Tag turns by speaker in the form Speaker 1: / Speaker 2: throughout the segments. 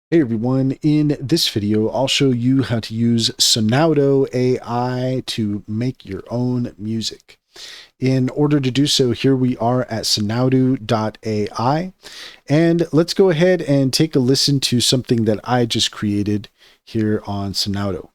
Speaker 1: Hey everyone, in this video, I'll show you how to use Sonauto AI to make your own music. In order to do so, here we are at sonauto.ai, and let's go ahead and take a listen to something that I just created here on Sonauto.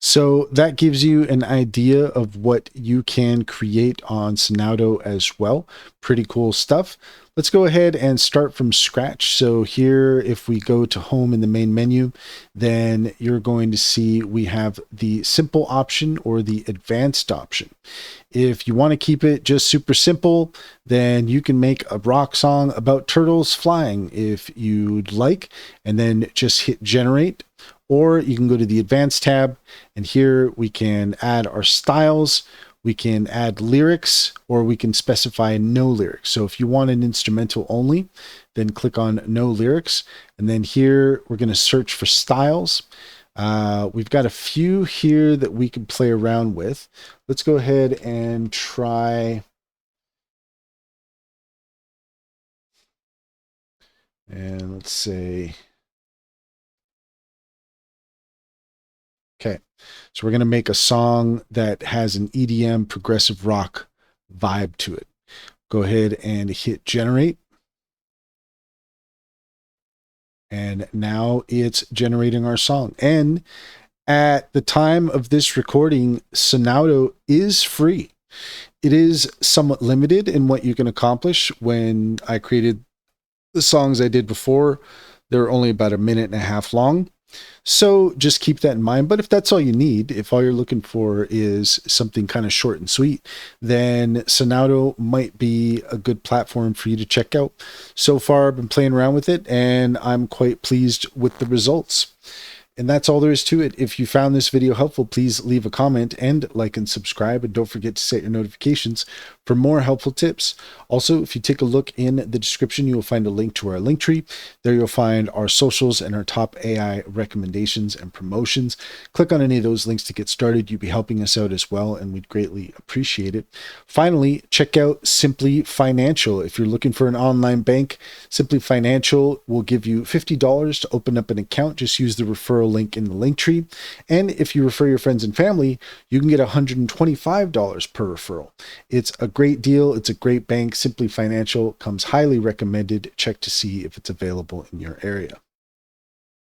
Speaker 1: So that gives you an idea of what you can create on Sonauto as well. Pretty cool stuff. Let's go ahead and start from scratch. So here, if we go to home in the main menu, then you're going to see we have the simple option or the advanced option. If you want to keep it just super simple, then you can make a rock song about turtles flying if you'd like, and then just hit generate. Or you can go to the advanced tab, and here we can add our styles, we can add lyrics, or we can specify no lyrics. So if you want an instrumental only, then click on no lyrics. And then here we're going to search for styles. We've got a few here that we can play around with. Let's go ahead and try. And let's say, okay, so we're going to make a song that has an EDM progressive rock vibe to it. Go ahead and hit generate. And now it's generating our song. And at the time of this recording, Sonauto is free. It is somewhat limited in what you can accomplish. When I created the songs I did before, they're only about 1.5 minutes long. So just keep that in mind. But if that's all you need, if all you're looking for is something kind of short and sweet, then Sonauto might be a good platform for you to check out. So far, I've been playing around with it, and I'm quite pleased with the results. And that's all there is to it. If you found this video helpful, please leave a comment and like and subscribe. And don't forget to set your notifications for more helpful tips. Also, if you take a look in the description, you will find a link to our link tree. There you'll find our socials and our top AI recommendations and promotions. Click on any of those links to get started. You'd be helping us out as well, and we'd greatly appreciate it. Finally, check out Simply Financial. If you're looking for an online bank, Simply Financial will give you $50 to open up an account. Just use the referral link in the link tree. And if you refer your friends and family, you can get $125 per referral. It's a great deal. It's a great bank. Simply Financial comes highly recommended. Check to see if it's available in your area.